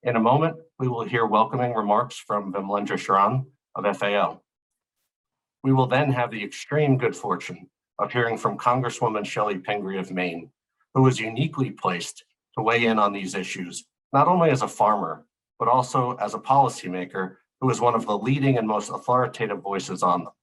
In a moment, we will hear welcoming remarks from Vimlendra Sharan of FAO. We will then have the extreme good fortune of hearing from Congresswoman Chellie Pingree of Maine, who is uniquely placed to weigh in on these issues, not only as a farmer, but also as a policymaker who is one of the leading and most authoritative voices on them.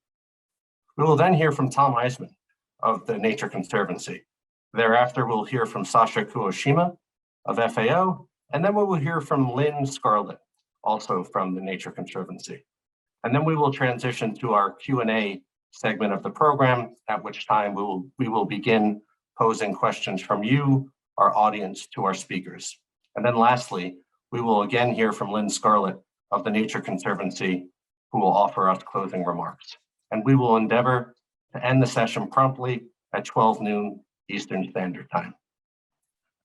We will then hear from Tom Iseman of the Nature Conservancy. Thereafter, we'll hear from Sasha Koo-Oshima of FAO, and then we will hear from Lynn, Scarlett, also from the Nature Conservancy. And then we will transition to our Q&A segment of the program, at which time we will begin posing questions from you, our audience, to our speakers. And then lastly, we will again hear from Lynn Scarlett of the Nature Conservancy, who will offer us closing remarks. And we will endeavor to end the session promptly at 12 noon Eastern Standard Time.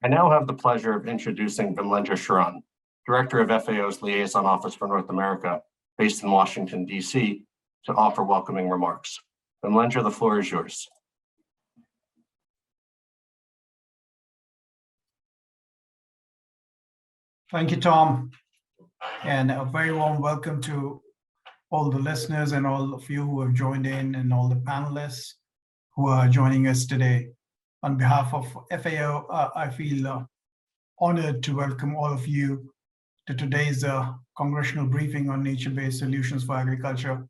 I now have the pleasure of introducing Vimlendra Sharan, Director of FAO's Liaison Office for North America, based in Washington, D.C., to offer welcoming remarks. Vimlendra, the floor is yours. Thank you, Tom, and a very warm welcome to all the listeners and all of you who have joined in and all the panelists who are joining us today. On behalf of FAO, I feel honored to welcome all of you to today's Congressional briefing on nature-based solutions for agriculture,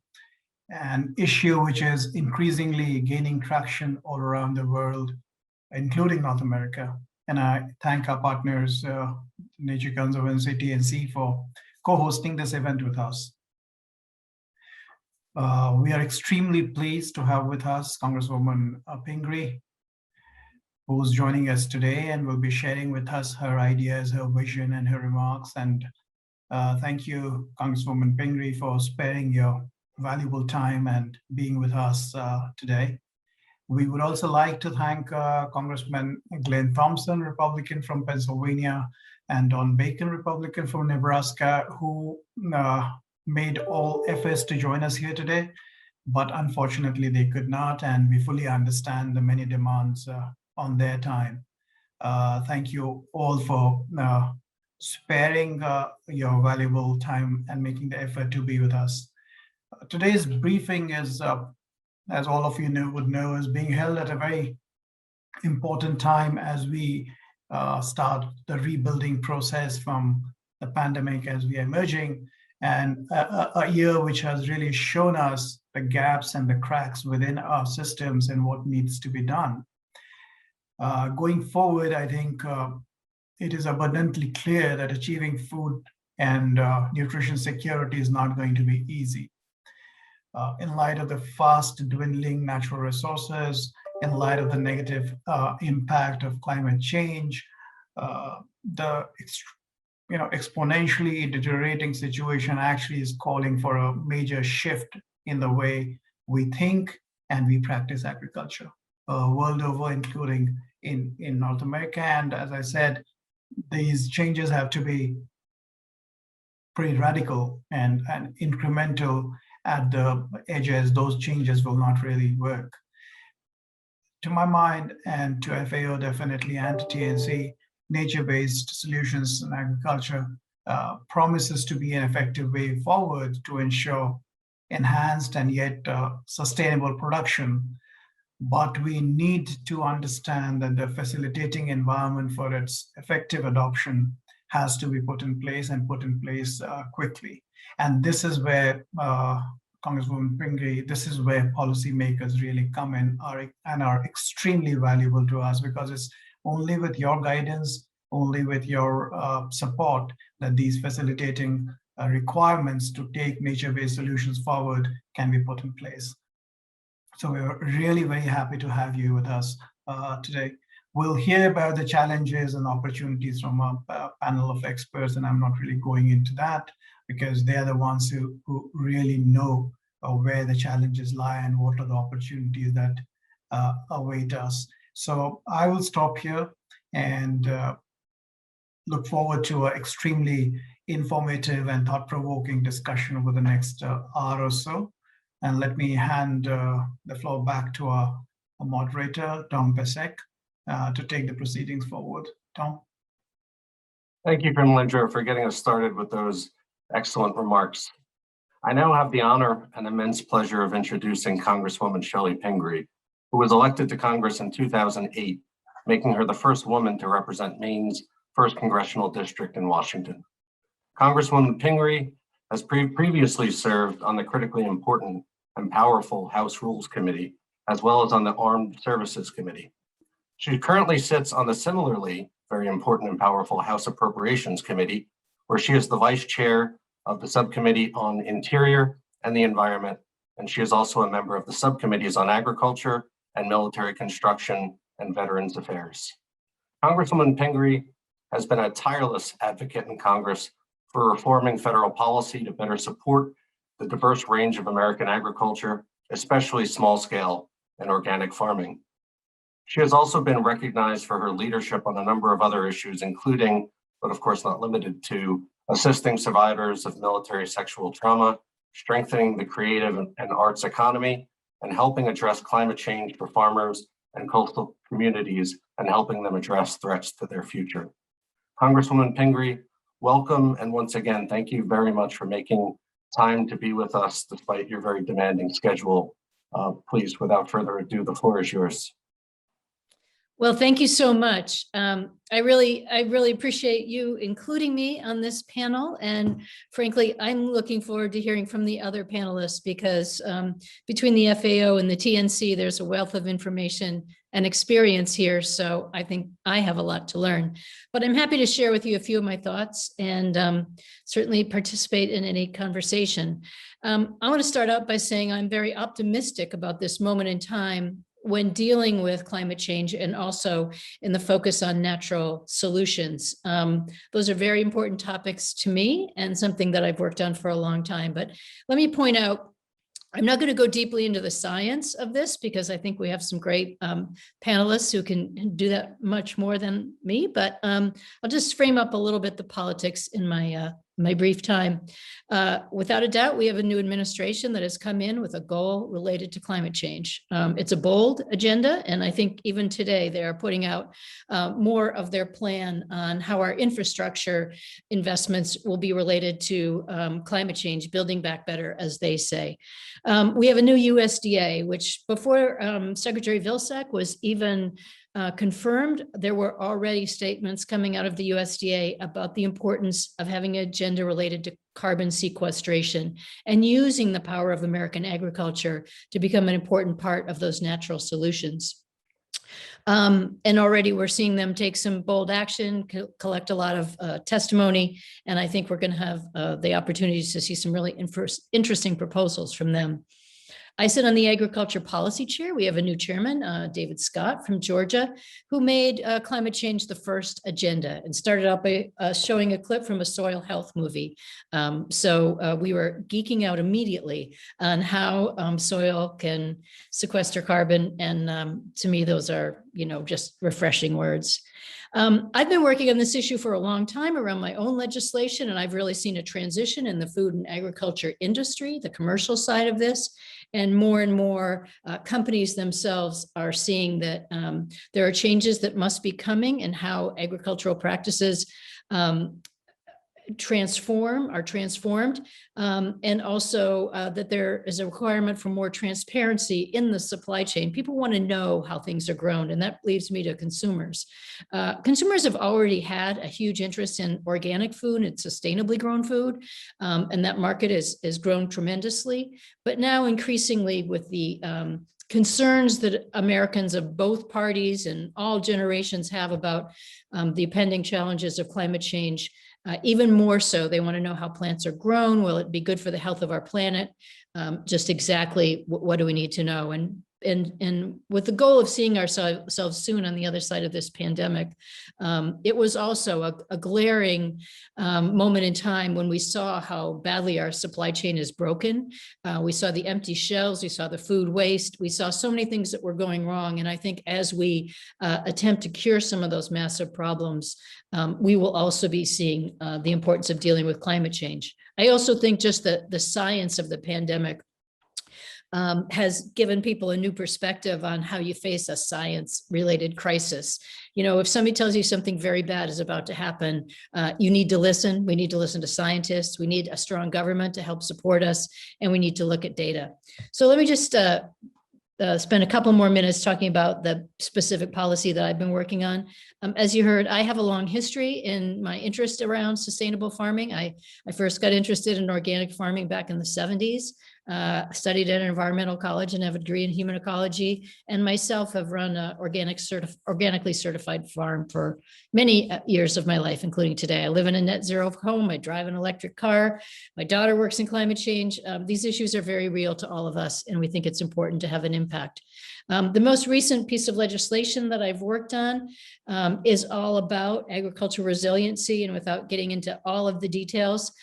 an issue which is increasingly gaining traction all around the world, including North America. And I thank our partners, Nature Conservancy, TNC, for co-hosting this event with us. We are extremely pleased to have with us Congresswoman Pingree, who's joining us today and will be sharing with us her ideas, her vision, and her remarks. And thank you, Congresswoman Pingree, for sparing your valuable time and being with us today. We would also like to thank Congressman Glenn Thompson, Republican from Pennsylvania, and Don Bacon, Republican from Nebraska, who made all efforts to join us here today, but unfortunately they could not, and we fully understand the many demands on their time. Thank you all for sparing your valuable time and making the effort to be with us. Today's briefing is, as all of you would know, is being held at a very important time as we start the rebuilding process from the pandemic as we are emerging, and a year which has really shown us the gaps and the cracks within our systems and what needs to be done. Going forward, I think it is abundantly clear that achieving food and nutrition security is not going to be easy. In light of the fast dwindling natural resources, in light of the negative impact of climate change, the exponentially deteriorating situation actually is calling for a major shift in the way we think and we practice agriculture world over, including in North America. And as I said, these changes have to be pretty radical and incremental at the edges. Those changes will not really work. To my mind, and to FAO definitely, and to TNC, nature-based solutions in agriculture promises to be an effective way forward to ensure enhanced and yet sustainable production. But we need to understand that the facilitating environment for its effective adoption has to be put in place, and put in place quickly. And this is where, Congresswoman Pingree, this is where policymakers really come in and are extremely valuable to us, because it's only with your guidance, only with your support that these facilitating requirements to take nature-based solutions forward can be put in place. So we're really very happy to have you with us today. We'll hear about the challenges and opportunities from a panel of experts, and I'm not really going into that because they're the ones who really know where the challenges lie and what are the opportunities that await us. So I will stop here and look forward to an extremely informative and thought-provoking discussion over the next hour or so. And let me hand the floor back to our moderator, Tom Pesek, to take the proceedings forward. Tom. Thank you, Vimlendra, for getting us started with those excellent remarks. I now have the honor and immense pleasure of introducing Congresswoman Chellie Pingree, who was elected to Congress in 2008, making her the first woman to represent Maine's 1st Congressional District in Washington. Congresswoman Pingree has previously served on the critically important and powerful House Rules Committee, as well as on the Armed Services Committee. She currently sits on the similarly very important and powerful House Appropriations Committee, where she is the vice chair of the Subcommittee on Interior and the Environment, and she is also a member of the subcommittees on Agriculture and Military Construction and Veterans Affairs. Congresswoman Pingree has been a tireless advocate in Congress for reforming federal policy to better support the diverse range of American agriculture, especially small-scale and organic farming. She has also been recognized for her leadership on a number of other issues, including, but of course not limited to, assisting survivors of military sexual trauma, strengthening the creative and arts economy, and helping address climate change for farmers and coastal communities and helping them address threats to their future. Congresswoman Pingree, welcome, and once again, thank you very much for making time to be with us despite your very demanding schedule. Please, without further ado, the floor is yours. Well, thank you so much. I really appreciate you including me on this panel. And frankly, I'm looking forward to hearing from the other panelists because between the FAO and the TNC, there's a wealth of information and experience here. So I think I have a lot to learn, but I'm happy to share with you a few of my thoughts and certainly participate in any conversation. I want to start out by saying I'm very optimistic about this moment in time when dealing with climate change and also in the focus on natural solutions. Those are very important topics to me and something that I've worked on for a long time. But let me point out, I'm not going to go deeply into the science of this because I think we have some great panelists who can do that much more than me, but I'll just frame up a little bit the politics in my brief time. Without a doubt, we have a new administration that has come in with a goal related to climate change. It's a bold agenda, and I think even today they are putting out more of their plan on how our infrastructure investments will be related to climate change, building back better, as they say. We have a new USDA, which before Secretary Vilsack was even confirmed, there were already statements coming out of the USDA about the importance of having an agenda related to carbon sequestration and using the power of American agriculture to become an important part of those natural solutions. And already we're seeing them take some bold action, collect a lot of testimony, and I think we're going to have the opportunities to see some really interesting proposals from them. I sit on the Agriculture Policy Chair. We have a new chairman, David Scott from Georgia, who made climate change the first agenda and started out by showing a clip from a soil health movie. So we were geeking out immediately on how soil can sequester carbon. And to me, those are, just refreshing words. I've been working on this issue for a long time around my own legislation, and I've really seen a transition in the food and agriculture industry, the commercial side of this, and more companies themselves are seeing that there are changes that must be coming in how agricultural practices are transformed, and also that there is a requirement for more transparency in the supply chain. People want to know how things are grown, and that leads me to consumers. Consumers have already had a huge interest in organic food and sustainably grown food, and that market is grown tremendously. But now increasingly with the concerns that Americans of both parties and all generations have about the impending challenges of climate change, even more so, they want to know how plants are grown. Will it be good for the health of our planet? Just exactly what do we need to know? And with the goal of seeing ourselves soon on the other side of this pandemic, it was also a glaring moment in time when we saw how badly our supply chain is broken. We saw the empty shelves, we saw the food waste, we saw so many things that were going wrong. And I think as we attempt to cure some of those massive problems, we will also be seeing the importance of dealing with climate change. I also think just the science of the pandemic has given people a new perspective on how you face a science-related crisis. You know, if somebody tells you something very bad is about to happen, you need to listen. We need to listen to scientists. We need a strong government to help support us, and we need to look at data. So let me just spend a couple more minutes talking about the specific policy that I've been working on. As you heard, I have a long history in my interest around sustainable farming. I first got interested in organic farming back in the 70s. Studied at an environmental college and have a degree in human ecology, and myself have run an organically certified farm for many years of my life, including today. I live in a net zero home. I drive an electric car. My daughter works in climate change. These issues are very real to all of us, and we think it's important to have an impact. The most recent piece of legislation that I've worked on is all about agricultural resiliency, and without getting into all of the details,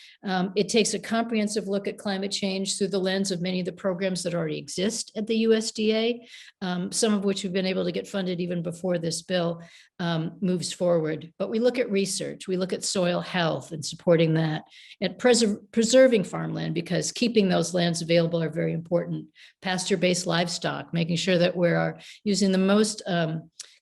it takes a comprehensive look at climate change through the lens of many of the programs that already exist at the USDA, some of which we've been able to get funded even before this bill moves forward. But we look at research, we look at soil health and supporting that, at preserving farmland, because keeping those lands available are very important. Pasture-based livestock, making sure that we're using the most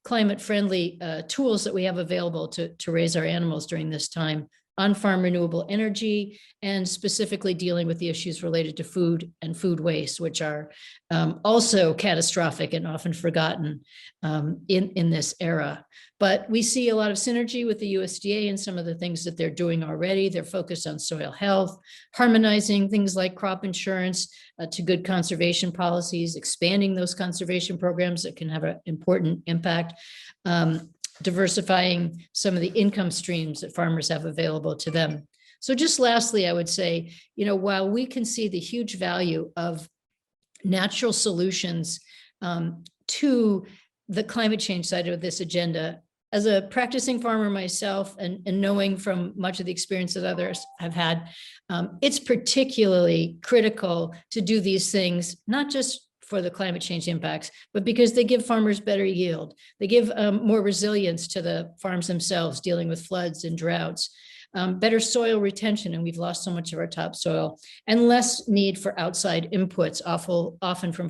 climate-friendly tools that we have available to raise our animals during this time. On-farm renewable energy, and specifically dealing with the issues related to food and food waste, which are also catastrophic and often forgotten in this era. But we see a lot of synergy with the USDA and some of the things that they're doing already. They're focused on soil health, harmonizing things like crop insurance to good conservation policies, expanding those conservation programs that can have an important impact. Diversifying some of the income streams that farmers have available to them. So just lastly, I would say, you know, while we can see the huge value of natural solutions to the climate change side of this agenda, as a practicing farmer myself, and knowing from much of the experience that others have had, it's particularly critical to do these things, not just for the climate change impacts, but because they give farmers better yield. They give more resilience to the farms themselves, dealing with floods and droughts, better soil retention, and we've lost so much of our topsoil, and less need for outside inputs, often from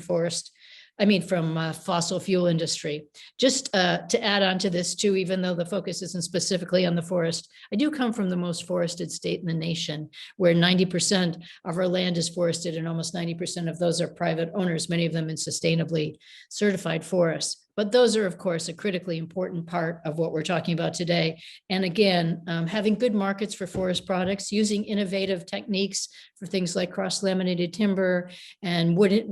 fossil fuel industry. Just to add on to this too, even though the focus isn't specifically on the forest, I do come from the most forested state in the nation, where 90% of our land is forested, and almost 90% of those are private owners, many of them in sustainably certified forests. But those are, of course, a critically important part of what we're talking about today. And again, having good markets for forest products, using innovative techniques for things like cross-laminated timber and wood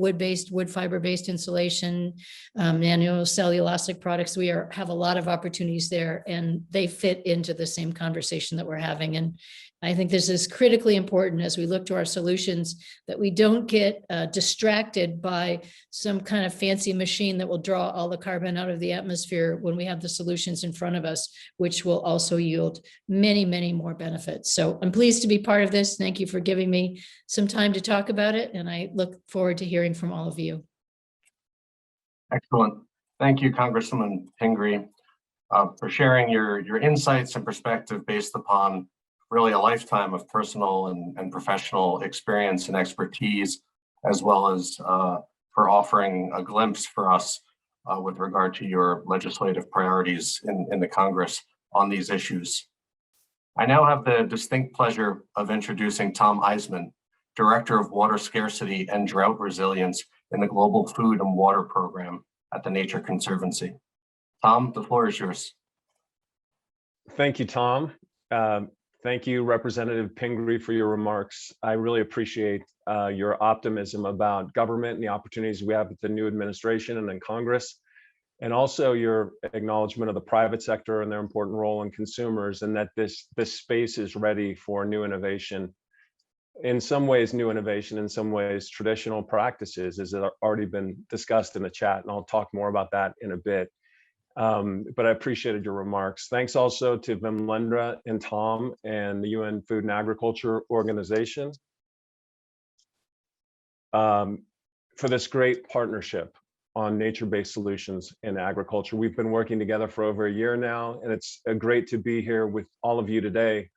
fiber-based insulation, nanocellulosic products. We have a lot of opportunities there, and they fit into the same conversation that we're having. And I think this is critically important as we look to our solutions, that we don't get distracted by some kind of fancy machine that will draw all the carbon out of the atmosphere when we have the solutions in front of us, which will also yield many, many more benefits. So I'm pleased to be part of this. Thank you for giving me some time to talk about it, and I look forward to hearing from all of you. Excellent. Thank you, Congresswoman Pingree, for sharing your insights and perspective based upon really a lifetime of personal and professional experience and expertise, as well as for offering a glimpse for us with regard to your legislative priorities in the Congress on these issues. I now have the distinct pleasure of introducing Tom Iseman, Director of Water Scarcity and Drought Resilience in the Global Food and Water Program at the Nature Conservancy. Tom, the floor is yours. Thank you, Tom. Thank you, Representative Pingree, for your remarks. I really appreciate your optimism about government and the opportunities we have with the new administration and in Congress, and also your acknowledgement of the private sector and their important role in consumers, and that this space is ready for new innovation. In some ways, new innovation, in some ways, traditional practices, as it already been discussed in the chat, and I'll talk more about that in a bit. But I appreciated your remarks. Thanks also to Vimlendra and Tom and the UN Food and Agriculture Organization for this great partnership on nature-based solutions in agriculture. We've been working together for over a year now, and it's great to be here with all of you today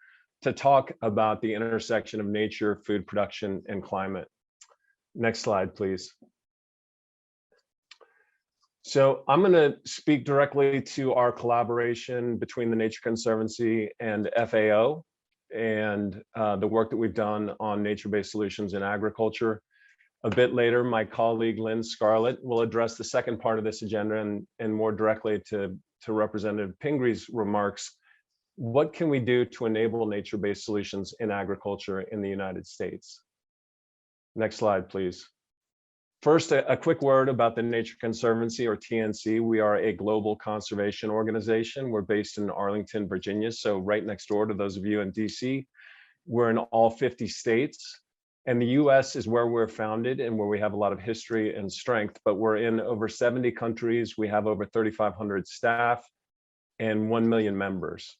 to talk about the intersection of nature, food production, and climate. Next slide, please. So I'm going to speak directly to our collaboration between the Nature Conservancy and FAO and the work that we've done on nature-based solutions in agriculture. A bit later, my colleague Lynn, Scarlett, will address the second part of this agenda and more directly to Representative Pingree's remarks. What can we do to enable nature-based solutions in agriculture in the United States? Next slide, please. First, a quick word about the Nature Conservancy, or TNC. We are a global conservation organization. We're based in Arlington, Virginia, so right next door to those of you in DC. We're in all 50 states, and the US is where we're founded and where we have a lot of history and strength, but we're in over 70 countries. We have over 3,500 staff and 1 million members.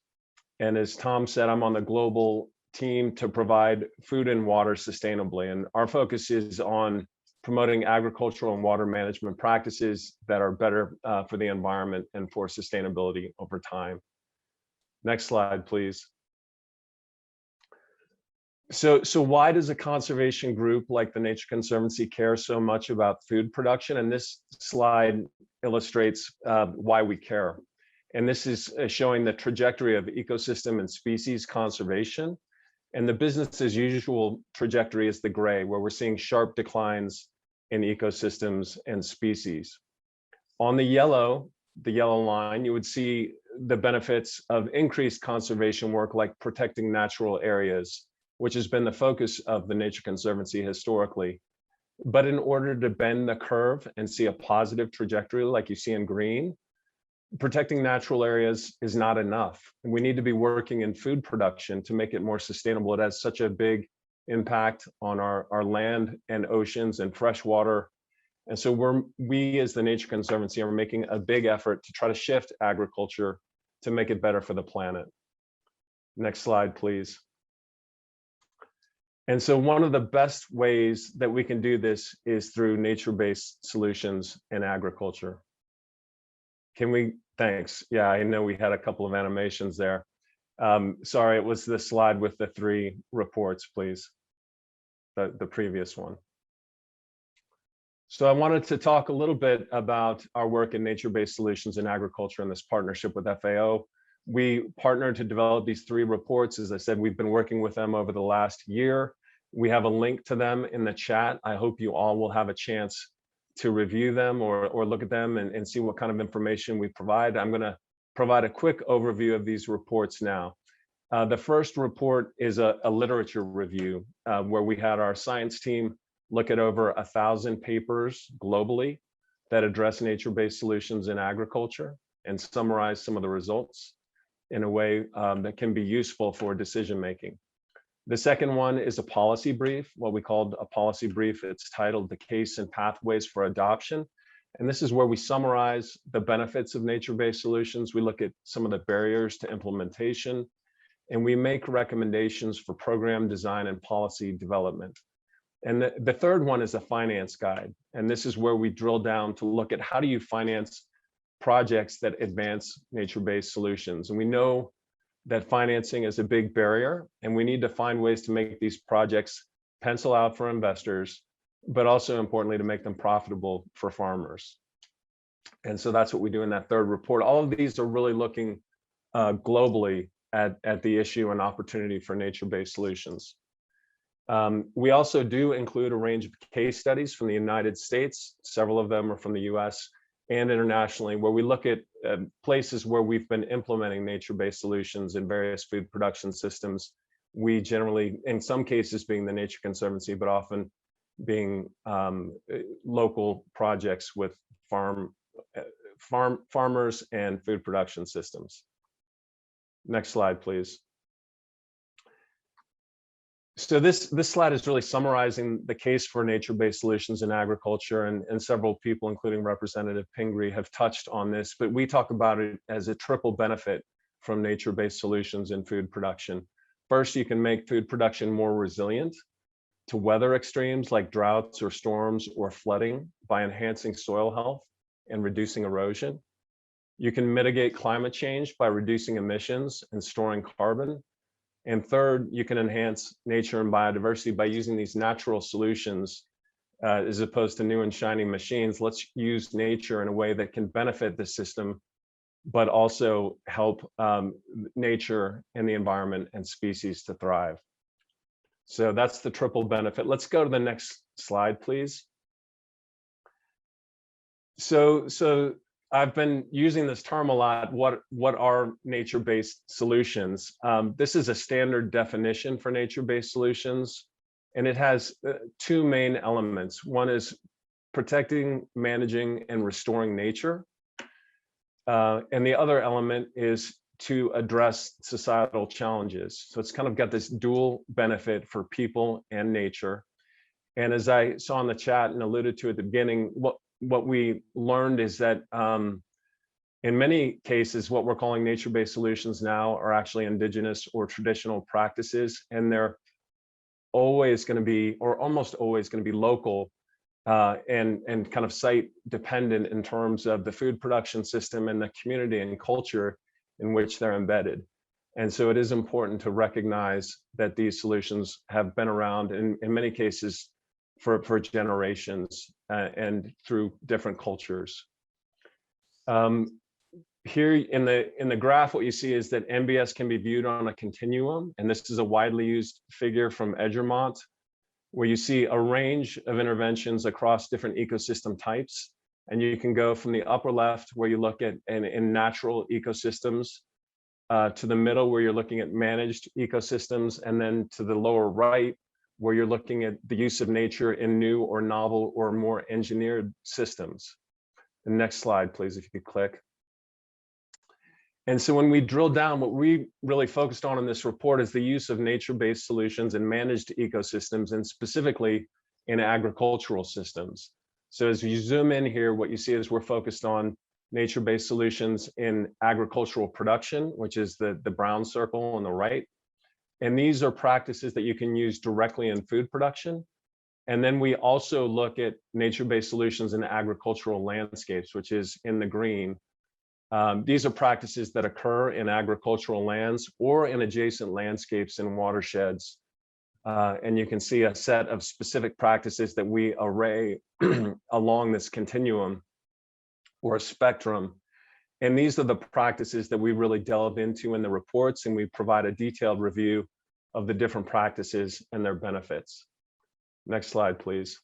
And as Tom said, I'm on the global team to provide food and water sustainably, and our focus is on promoting agricultural and water management practices that are better for the environment and for sustainability over time. Next slide, please. So why does a conservation group like the Nature Conservancy care so much about food production? And this slide illustrates why we care. And this is showing the trajectory of ecosystem and species conservation. And the business as usual trajectory is the gray, where we're seeing sharp declines in ecosystems and species. On the yellow line, you would see the benefits of increased conservation work like protecting natural areas, which has been the focus of the Nature Conservancy historically. But in order to bend the curve and see a positive trajectory like you see in green, protecting natural areas is not enough. We need to be working in food production to make it more sustainable. It has such a big impact on our land and oceans and fresh water. And so we as the Nature Conservancy are making a big effort to try to shift agriculture to make it better for the planet. Next slide, please. And so one of the best ways that we can do this is through nature-based solutions in agriculture. Thanks. Yeah, I know we had a couple of animations there. Sorry, it was the slide with the 3 reports, please. The previous one. So I wanted to talk a little bit about our work in nature-based solutions in agriculture and this partnership with FAO. We partnered to develop these 3 reports. As I said, we've been working with them over the last year. We have a link to them in the chat. I hope you all will have a chance to review them or look at them and see what kind of information we provide. I'm going to provide a quick overview of these reports now. The first report is a literature review where we had our science team look at over 1,000 papers globally that address nature-based solutions in agriculture and summarize some of the results in a way that can be useful for decision-making. The second one is a policy brief, what we called a policy brief. It's titled The Case and Pathways for Adoption. And this is where we summarize the benefits of nature-based solutions. We look at some of the barriers to implementation, and we make recommendations for program design and policy development. And the third one is a finance guide. And this is where we drill down to look at how do you finance projects that advance nature-based solutions. And we know that financing is a big barrier, and we need to find ways to make these projects pencil out for investors, but also importantly to make them profitable for farmers. And so that's what we do in that third report. All of these are really looking globally at the issue and opportunity for nature-based solutions. We also do include a range of case studies from the United States. Several of them are from the US and internationally, where we look at places where we've been implementing nature-based solutions in various food production systems. We generally, in some cases being the Nature Conservancy, but often being local projects with farmers and food production systems. Next slide, please. So this slide is really summarizing the case for nature-based solutions in agriculture, and several people, including Representative Pingree, have touched on this, but we talk about it as a triple benefit from nature-based solutions in food production. First, you can make food production more resilient to weather extremes like droughts or storms or flooding by enhancing soil health and reducing erosion. You can mitigate climate change by reducing emissions and storing carbon. And third, you can enhance nature and biodiversity by using these natural solutions as opposed to new and shiny machines. Let's use nature in a way that can benefit the system, but also help nature and the environment and species to thrive. So that's the triple benefit. Let's go to the next slide, please. So I've been using this term a lot. What are nature-based solutions? This is a standard definition for nature-based solutions, and it has two main elements. One is protecting, managing, and restoring nature. And the other element is to address societal challenges. So it's kind of got this dual benefit for people and nature. And as I saw in the chat and alluded to at the beginning, what we learned is that in many cases, what we're calling nature-based solutions now are actually indigenous or traditional practices, and they're always going to be, or almost always going to be, local and kind of site dependent in terms of the food production system and the community and culture in which they're embedded. And so it is important to recognize that these solutions have been around in many cases for generations and through different cultures. Here in the graph, what you see is that NBS can be viewed on a continuum, and this is a widely used figure from Egermont, where you see a range of interventions across different ecosystem types. And you can go from the upper left, where you look at in natural ecosystems, to the middle, where you're looking at managed ecosystems, and then to the lower right, where you're looking at the use of nature in new or novel or more engineered systems. The next slide, please, if you could click. And so when we drill down, what we really focused on in this report is the use of nature-based solutions in managed ecosystems, and specifically in agricultural systems. So as you zoom in here, what you see is we're focused on nature-based solutions in agricultural production, which is the brown circle on the right. And these are practices that you can use directly in food production. And then we also look at nature-based solutions in agricultural landscapes, which is in the green. These are practices that occur in agricultural lands or in adjacent landscapes and watersheds. And you can see a set of specific practices that we array along this continuum or spectrum. And these are the practices that we really delve into in the reports, and we provide a detailed review of the different practices and their benefits. Next slide, please.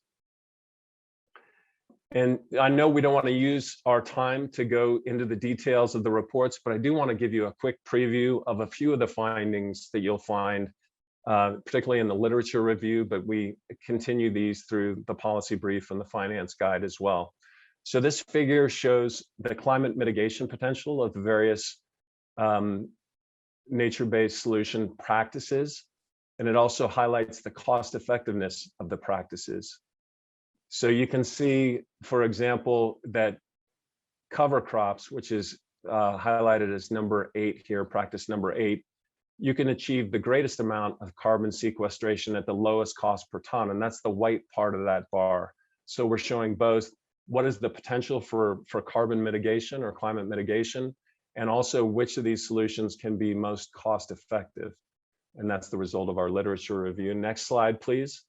And I know we don't want to use our time to go into the details of the reports, but I do want to give you a quick preview of a few of the findings that you'll find, particularly in the literature review, but we continue these through the policy brief and the finance guide as well. So this figure shows the climate mitigation potential of the various nature-based solution practices, and it also highlights the cost effectiveness of the practices. So you can see, for example, that cover crops, which is highlighted as number 8 here, practice number 8, you can achieve the greatest amount of carbon sequestration at the lowest cost per ton, and that's the white part of that bar. So we're showing both what is the potential for carbon mitigation or climate mitigation, and also which of these solutions can be most cost effective. And that's the result of our literature review. Next slide, please.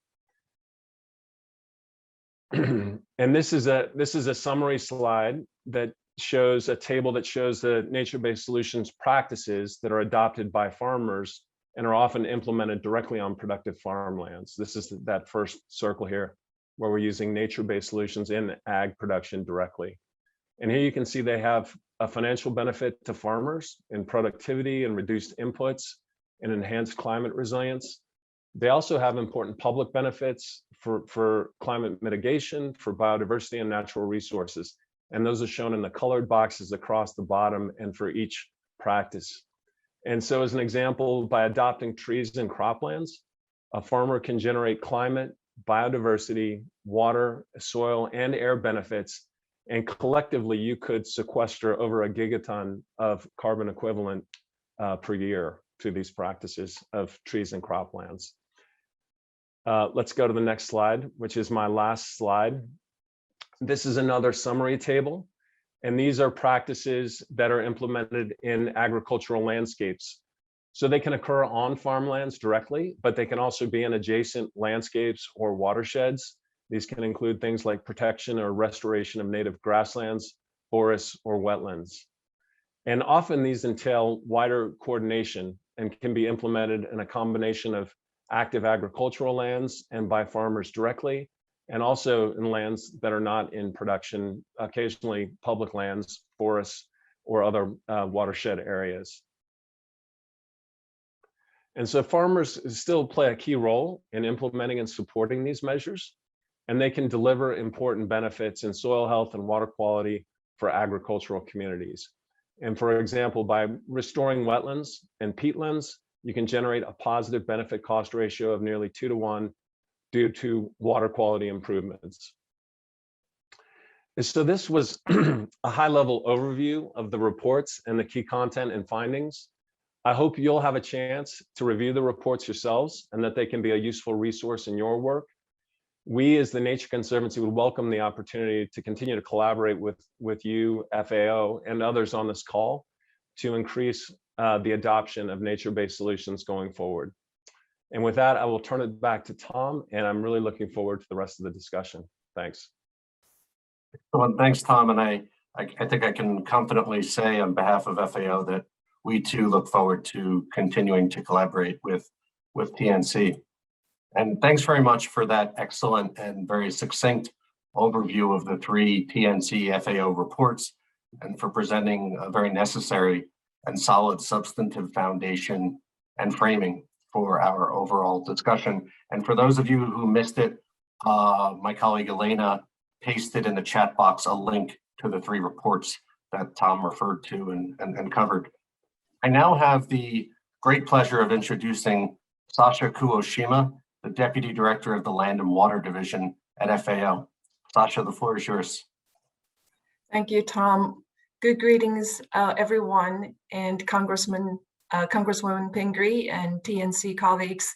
And this is a summary slide that shows a table that shows the nature-based solutions practices that are adopted by farmers and are often implemented directly on productive farmlands. This is that first circle here, where we're using nature-based solutions in ag production directly. And here you can see they have a financial benefit to farmers in productivity and reduced inputs and enhanced climate resilience. They also have important public benefits for climate mitigation, for biodiversity and natural resources. And those are shown in the colored boxes across the bottom and for each practice. And so as an example, by adopting trees and croplands, a farmer can generate climate, biodiversity, water, soil, and air benefits. And collectively, you could sequester over a gigaton of carbon equivalent per year to these practices of trees and croplands. Let's go to the next slide, which is my last slide. This is another summary table, and these are practices that are implemented in agricultural landscapes. So they can occur on farmlands directly, but they can also be in adjacent landscapes or watersheds. These can include things like protection or restoration of native grasslands, forests, or wetlands. And often these entail wider coordination and can be implemented in a combination of active agricultural lands and by farmers directly, and also in lands that are not in production, occasionally public lands, forests, or other watershed areas. And so farmers still play a key role in implementing and supporting these measures, and they can deliver important benefits in soil health and water quality for agricultural communities. And for example, by restoring wetlands and peatlands, you can generate a positive benefit cost ratio of nearly 2 to 1 due to water quality improvements. And so this was a high-level overview of the reports and the key content and findings. I hope you'll have a chance to review the reports yourselves and that they can be a useful resource in your work. We, as the Nature Conservancy, would welcome the opportunity to continue to collaborate with you, FAO, and others on this call to increase the adoption of nature-based solutions going forward. And with that, I will turn it back to Tom, and I'm really looking forward to the rest of the discussion. Thanks. Well, thanks, Tom. And I think I can confidently say on behalf of FAO that we too look forward to continuing to collaborate with TNC. And thanks very much for that excellent and very succinct overview of the 3 TNC FAO reports, and for presenting a very necessary and solid substantive foundation and framing for our overall discussion. And for those of you who missed it, my colleague Elena pasted in the chat box a link to the 3 reports that Tom referred to and covered. I now have the great pleasure of introducing Sasha Koo-Oshima, the Deputy Director of the Land and Water Division at FAO. Sasha, the floor is yours. Thank you, Tom. Good greetings, everyone, and Congresswoman Pingree and TNC colleagues.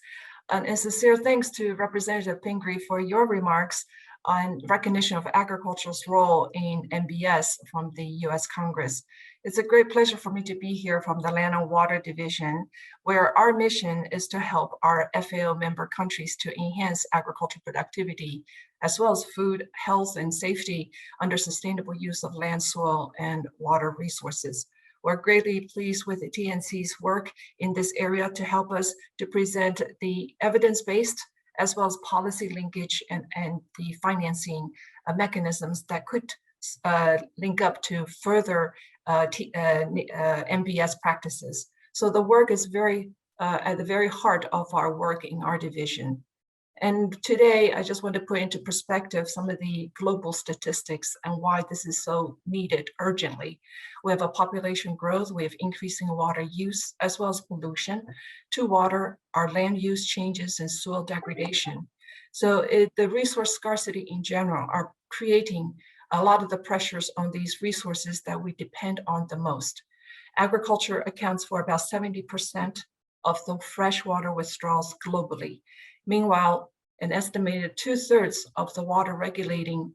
And sincere thanks to Representative Pingree for your remarks on recognition of agriculture's role in NBS from the US Congress. It's a great pleasure for me to be here from the Land and Water Division, where our mission is to help our FAO member countries to enhance agricultural productivity, as well as food, health, and safety under sustainable use of land, soil, and water resources. We're greatly pleased with the TNC's work in this area to help us to present the evidence-based as well as policy linkage and the financing mechanisms that could link up to further NBS practices. So the work is very at the very heart of our work in our division. And today, I just want to put into perspective some of the global statistics and why this is so needed urgently. We have a population growth, we have increasing water use, as well as pollution to water, our land use changes, and soil degradation. So the resource scarcity in general are creating a lot of the pressures on these resources that we depend on the most. Agriculture accounts for about 70% of the freshwater withdrawals globally. Meanwhile, an estimated 2/3 of the water regulating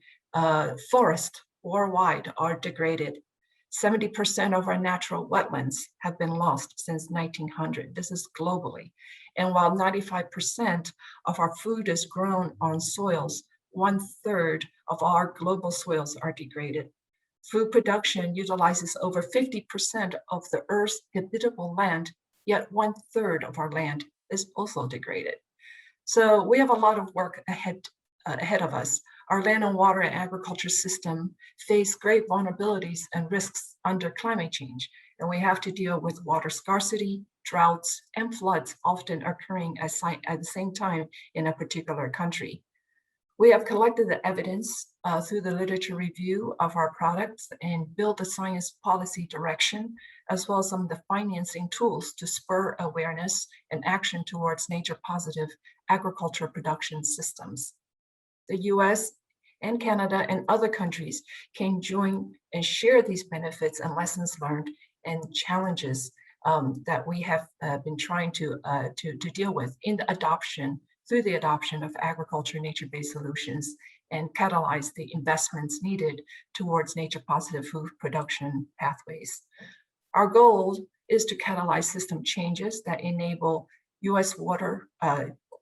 forest worldwide are degraded. 70% of our natural wetlands have been lost since 1900. This is globally. And while 95% of our food is grown on soils, 1/3 of our global soils are degraded. Food production utilizes over 50% of the Earth's habitable land, yet 1/3 of our land is also degraded. So we have a lot of work ahead of us. Our land and water and agriculture system face great vulnerabilities and risks under climate change, and we have to deal with water scarcity, droughts, and floods often occurring at the same time in a particular country. We have collected the evidence through the literature review of our products and built the science policy direction, as well as some of the financing tools to spur awareness and action towards nature-positive agriculture production systems. The US and Canada and other countries can join and share these benefits and lessons learned and challenges that we have been trying to deal with in the adoption, through the adoption of agriculture nature-based solutions, and catalyze the investments needed towards nature-positive food production pathways. Our goal is to catalyze system changes that enable US water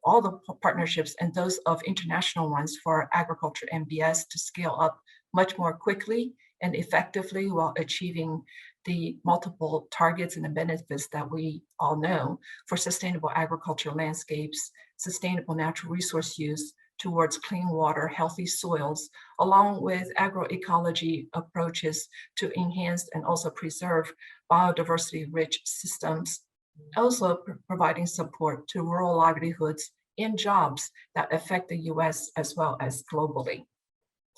all the partnerships and those of international ones for agriculture MBS to scale up much more quickly and effectively while achieving the multiple targets and the benefits that we all know for sustainable agriculture landscapes, sustainable natural resource use towards clean water, healthy soils, along with agroecology approaches to enhance and also preserve biodiversity-rich systems, also providing support to rural livelihoods and jobs that affect the US as well as globally.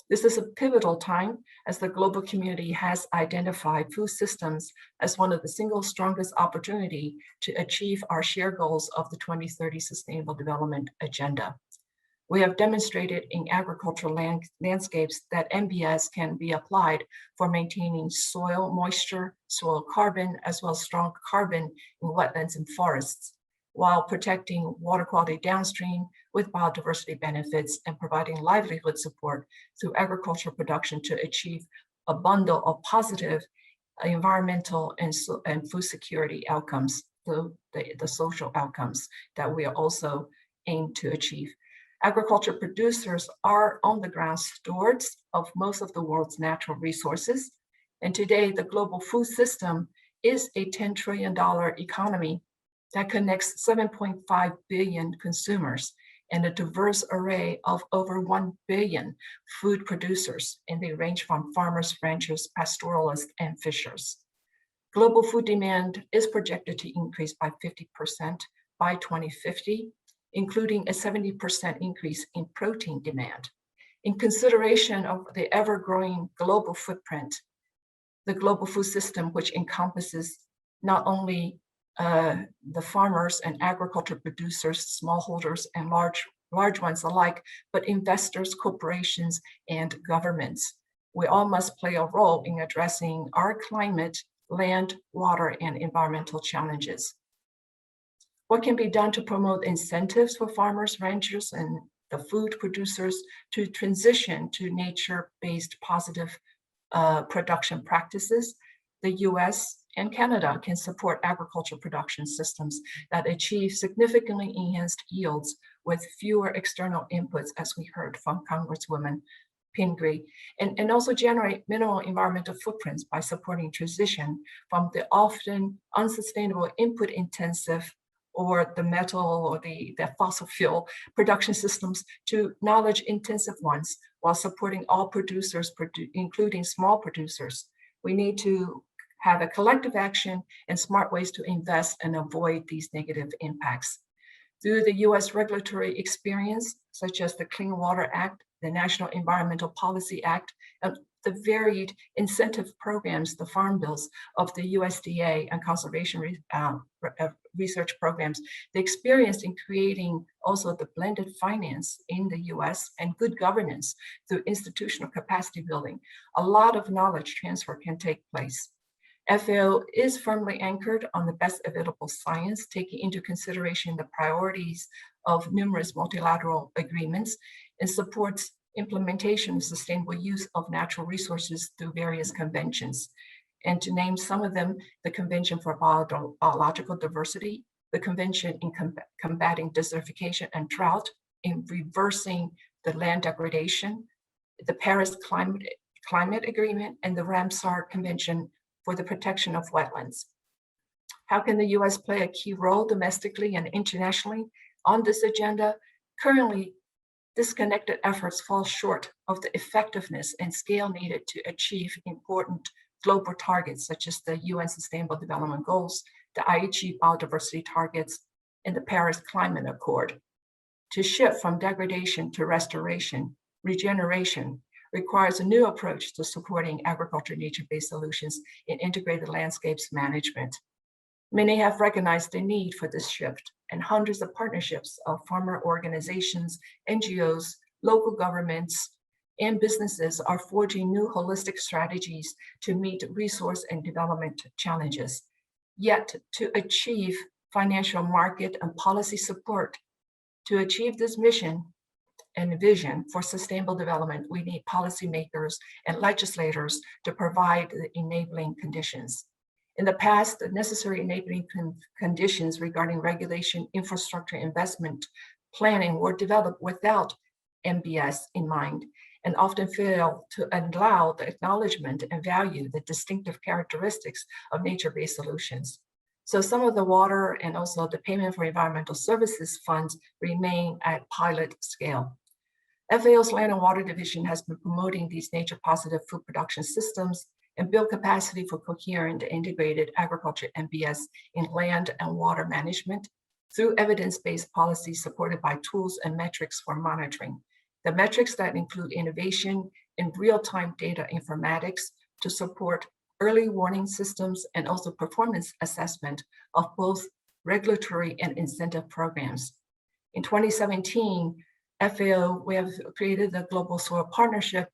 This is a pivotal time as the global community has identified food systems as one of the single strongest opportunity to achieve our shared goals of the 2030 Sustainable Development Agenda. We have demonstrated in agricultural landscapes that MBS can be applied for maintaining soil moisture, soil carbon, as well as strong carbon in wetlands and forests, while protecting water quality downstream with biodiversity benefits and providing livelihood support through agricultural production to achieve a bundle of positive environmental and food security outcomes, the social outcomes that we are also aim to achieve. Agriculture producers are on the ground stewards of most of the world's natural resources. And today, the global food system is a $10 trillion economy that connects 7.5 billion consumers and a diverse array of over 1 billion food producers. And they range from farmers, ranchers, pastoralists, and fishers. Global food demand is projected to increase by 50% by 2050. Including a 70% increase in protein demand. In consideration of the ever-growing global footprint, the global food system, which encompasses not only the farmers and agriculture producers, smallholders, and large ones alike, but investors, corporations, and governments. We all must play a role in addressing our climate, land, water, and environmental challenges. What can be done to promote incentives for farmers, ranchers, and the food producers to transition to nature-based positive production practices? The US and Canada can support agricultural production systems that achieve significantly enhanced yields with fewer external inputs, as we heard from Congresswoman Pingree, and also generate minimal environmental footprints by supporting transition from the often unsustainable input-intensive or the metal or the fossil fuel production systems to knowledge-intensive ones while supporting all producers, including small producers. We need to have a collective action and smart ways to invest and avoid these negative impacts. Through the US regulatory experience, such as the Clean Water Act, the National Environmental Policy Act, and the varied incentive programs, the farm bills of the USDA and conservation research programs, the experience in creating also the blended finance in the US and good governance through institutional capacity building, a lot of knowledge transfer can take place. FAO is firmly anchored on the best available science, taking into consideration the priorities of numerous multilateral agreements and supports implementation of sustainable use of natural resources through various conventions. And to name some of them, the Convention for Biological Diversity, the Convention in Combating Desertification and Drought, in reversing the land degradation, the Paris Climate Agreement, and the Ramsar Convention for the protection of wetlands. How can the US play a key role domestically and internationally on this agenda? Currently, disconnected efforts fall short of the effectiveness and scale needed to achieve important global targets, such as the UN Sustainable Development Goals, the Aichi biodiversity targets, and the Paris Climate Accord. To shift from degradation to restoration, regeneration requires a new approach to supporting agriculture nature-based solutions in integrated landscapes management. Many have recognized the need for this shift, and hundreds of partnerships of farmer organizations, NGOs, local governments, and businesses are forging new holistic strategies to meet resource and development challenges. Yet, to achieve financial market and policy support, to achieve this mission and vision for sustainable development, we need policymakers and legislators to provide the enabling conditions. In the past, the necessary enabling conditions regarding regulation, infrastructure, investment, planning were developed without NBS in mind and often fail to allow the acknowledgement and value the distinctive characteristics of nature-based solutions. So some of the water and also the payment for environmental services funds remain at pilot scale. FAO's Land and Water Division has been promoting these nature-positive food production systems and build capacity for coherent integrated agriculture NBS in land and water management through evidence-based policies supported by tools and metrics for monitoring. The metrics that include innovation in real-time data informatics to support early warning systems and also performance assessment of both regulatory and incentive programs. In 2017, FAO, we have created the Global Soil Partnership,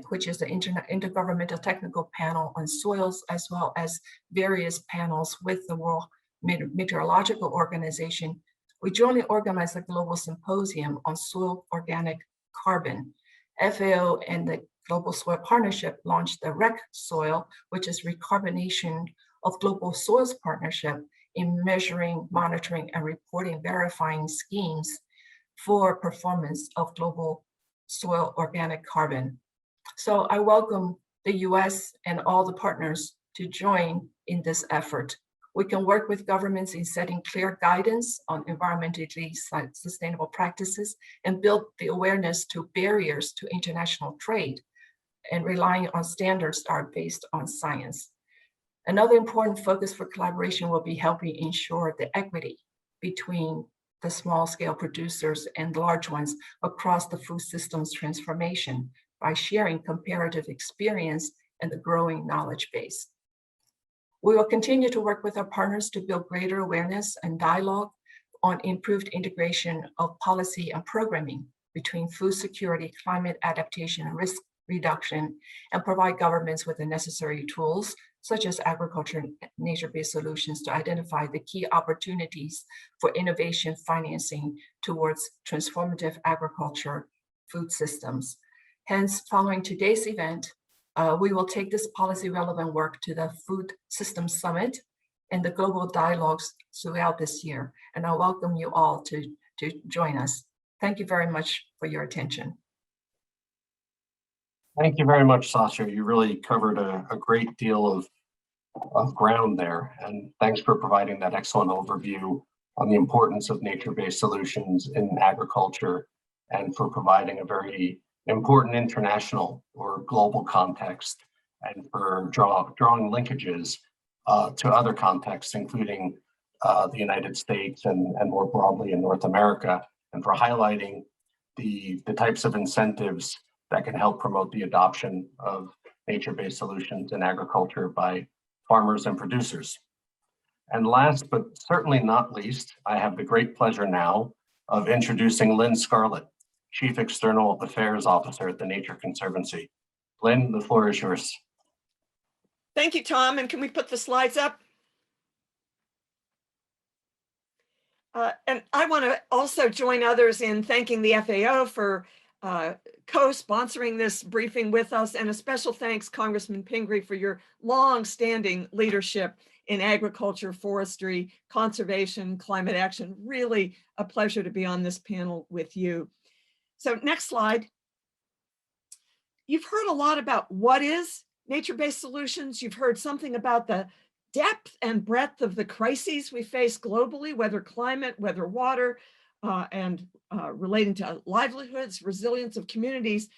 which is the intergovernmental technical panel on soils, as well as various panels with the World Meteorological Organization. We jointly organized a global symposium on soil organic carbon. FAO and the Global Soil Partnership launched the REC Soil, which is recarbonation of Global Soils Partnership in measuring, monitoring, and reporting verifying schemes for performance of global soil organic carbon. So I welcome the US and all the partners to join in this effort. We can work with governments in setting clear guidance on environmentally sustainable practices and build the awareness to barriers to international trade and relying on standards that are based on science. Another important focus for collaboration will be helping ensure the equity between the small scale producers and large ones across the food systems transformation by sharing comparative experience and the growing knowledge base. We will continue to work with our partners to build greater awareness and dialogue on improved integration of policy and programming between food security, climate adaptation, and risk reduction, and provide governments with the necessary tools, such as agriculture and nature-based solutions, to identify the key opportunities for innovation financing towards transformative agriculture food systems. Hence, following today's event, we will take this policy relevant work to the Food Systems Summit and the global dialogues throughout this year. And I welcome you all to join us. Thank you very much for your attention. Thank you very much, Sasha. You really covered a great deal of ground there. And thanks for providing that excellent overview on the importance of nature-based solutions in agriculture and for providing a very important international or global context and for drawing linkages to other contexts, including the United States and more broadly in North America, and for highlighting the types of incentives that can help promote the adoption of nature-based solutions in agriculture by farmers and producers. And last, but certainly not least, I have the great pleasure now of introducing Lynn Scarlett, Chief External Affairs Officer at the Nature Conservancy. Lynn, the floor is yours. Thank you, Tom. And can we put the slides up? And I want to also join others in thanking the FAO for co-sponsoring this briefing with us, and a special thanks, Congressman Pingree, for your long-standing leadership in agriculture, forestry, conservation, climate action. Really a pleasure to be on this panel with you. So next slide. You've heard a lot about what is nature-based solutions. You've heard something about the depth and breadth of the crises we face globally, whether climate, whether water, and relating to livelihoods, resilience of communities.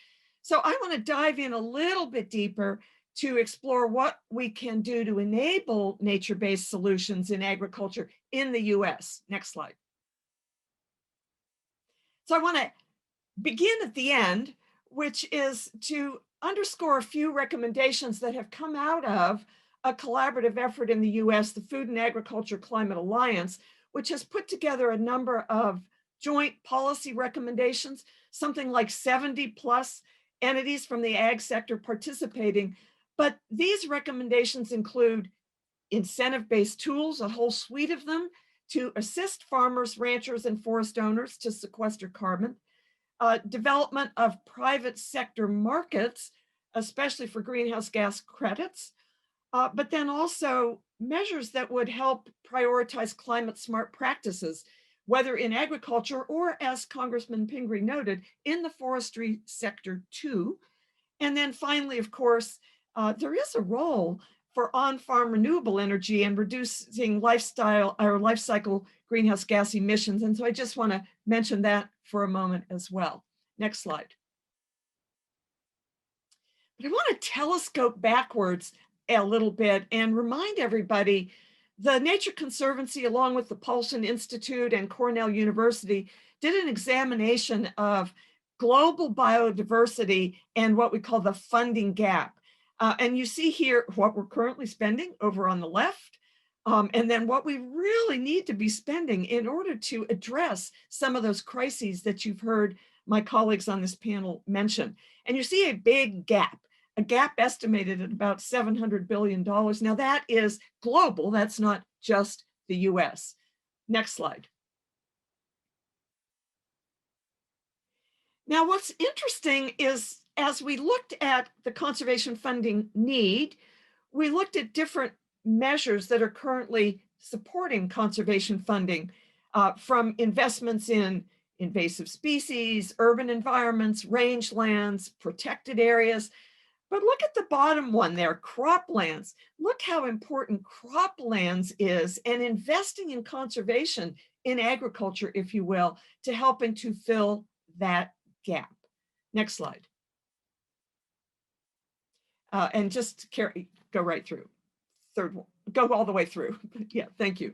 So I want to dive in a little bit deeper to explore what we can do to enable nature-based solutions in agriculture in the US. Next slide. So I want to begin at the end, which is to underscore a few recommendations that have come out of a collaborative effort in the US, the Food and Agriculture Climate Alliance, which has put together a number of joint policy recommendations, something like 70 plus entities from the ag sector participating. But these recommendations include incentive-based tools, a whole suite of them, to assist farmers, ranchers, and forest owners to sequester carbon, development of private sector markets, especially for greenhouse gas credits, but then also measures that would help prioritize climate smart practices, whether in agriculture or, as Congressman Pingree noted, in the forestry sector too. And then finally, of course, there is a role for on-farm renewable energy and reducing life cycle greenhouse gas emissions. And so I just want to mention that for a moment as well. Next slide. But I want to telescope backwards a little bit and remind everybody the Nature Conservancy, along with the Paulson Institute and Cornell University, did an examination of global biodiversity and what we call the funding gap. And you see here what we're currently spending over on the left, and then what we really need to be spending in order to address some of those crises that you've heard my colleagues on this panel mention. And you see a big gap. A gap estimated at about $700 billion. Now that is global, that's not just the US. Next slide. Now what's interesting is as we looked at the conservation funding need, we looked at different measures that are currently supporting conservation funding, from investments in invasive species, urban environments, rangelands, protected areas. But look at the bottom one there, croplands. Look how important croplands is, and investing in conservation in agriculture, if you will, to helping to fill that gap. Next slide. And just go right through. Third one, go all the way through. Yeah, thank you.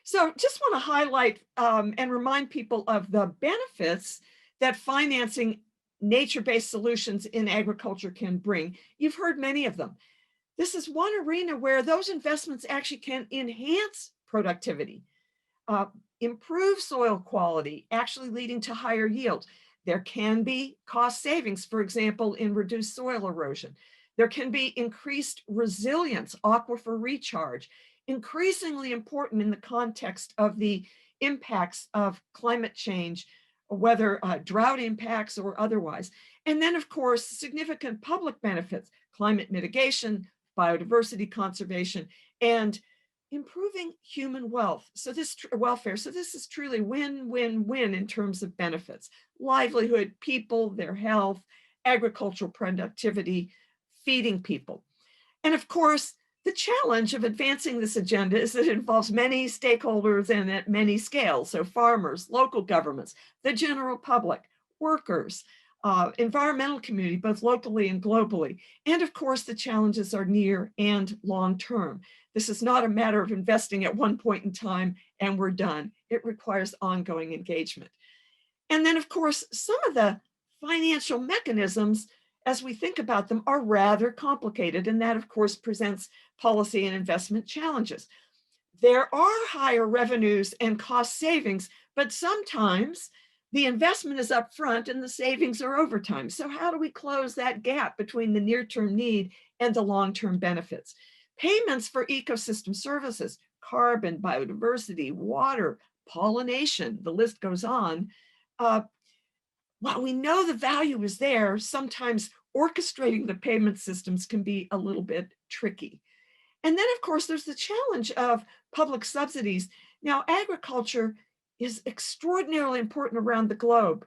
So just want to highlight and remind people of the benefits that financing nature-based solutions in agriculture can bring. You've heard many of them. This is one arena where those investments actually can enhance productivity, improve soil quality, actually leading to higher yield. There can be cost savings, for example, in reduced soil erosion. There can be increased resilience, aquifer recharge, increasingly important in the context of the impacts of climate change, whether drought impacts or otherwise. And then, of course, significant public benefits, climate mitigation, biodiversity conservation, and improving human welfare. So this is truly win-win-win in terms of benefits: livelihood, people, their health, agricultural productivity, feeding people. And of course, the challenge of advancing this agenda is that it involves many stakeholders and at many scales. So farmers, local governments, the general public, workers, environmental community, both locally and globally. And of course, the challenges are near and long-term. This is not a matter of investing at one point in time and we're done. It requires ongoing engagement. And then of course, some of the financial mechanisms, as we think about them, are rather complicated. And that of course presents policy and investment challenges. There are higher revenues and cost savings, but sometimes the investment is upfront and the savings are over time. So how do we close that gap between the near-term need and the long-term benefits? Payments for ecosystem services, carbon, biodiversity, water, pollination, the list goes on. While we know the value is there, sometimes orchestrating the payment systems can be a little bit tricky. And then, of course, there's the challenge of public subsidies. Now, agriculture is extraordinarily important around the globe.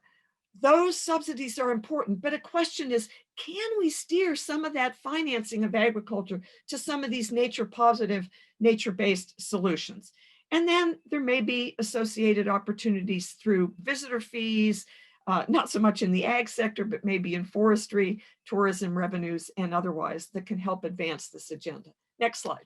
Those subsidies are important, but a question is, can we steer some of that financing of agriculture to some of these nature-positive, nature-based solutions? And then there may be associated opportunities through visitor fees, not so much in the ag sector, but maybe in forestry, tourism revenues, and otherwise that can help advance this agenda. Next slide.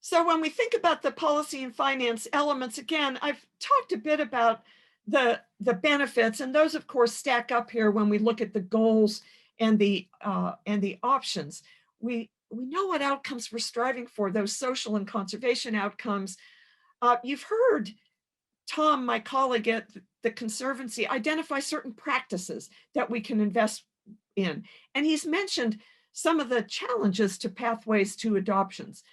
So when we think about the policy and finance elements, again, I've talked a bit about the benefits, and those of course stack up here when we look at the goals and the options. We know what outcomes we're striving for, those social and conservation outcomes. You've heard Tom, my colleague at the Conservancy, identify certain practices that we can invest in. And he's mentioned some of the challenges to pathways to adoptions.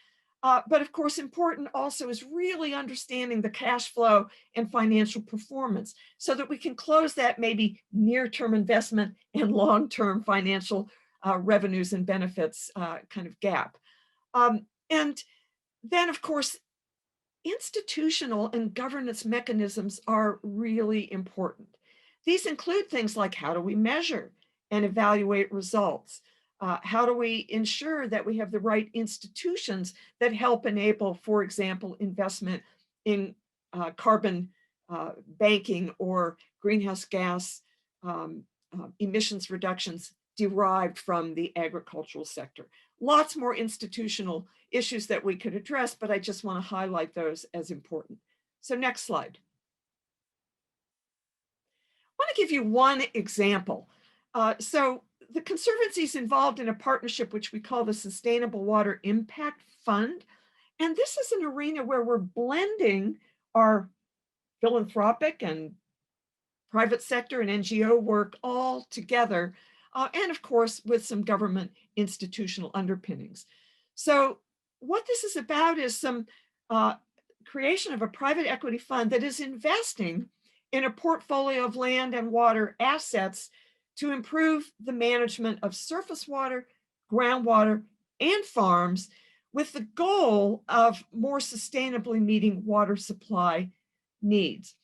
But of course, important also is really understanding the cash flow and financial performance so that we can close that maybe near-term investment and long-term financial revenues and benefits kind of gap. And then, of course, institutional and governance mechanisms are really important. These include things like, how do we measure and evaluate results? How do we ensure that we have the right institutions that help enable, for example, investment in carbon banking or greenhouse gas emissions reductions derived from the agricultural sector? Lots more institutional issues that we could address, but I just want to highlight those as important. So next slide. I want to give you one example. So the Conservancy is involved in a partnership which we call the Sustainable Water Impact Fund. And this is an arena where we're blending our philanthropic and private sector and NGO work all together, and of course, with some government institutional underpinnings. So what this is about is some creation of a private equity fund that is investing in a portfolio of land and water assets to improve the management of surface water, groundwater, and farms, with the goal of more sustainably meeting water supply needs.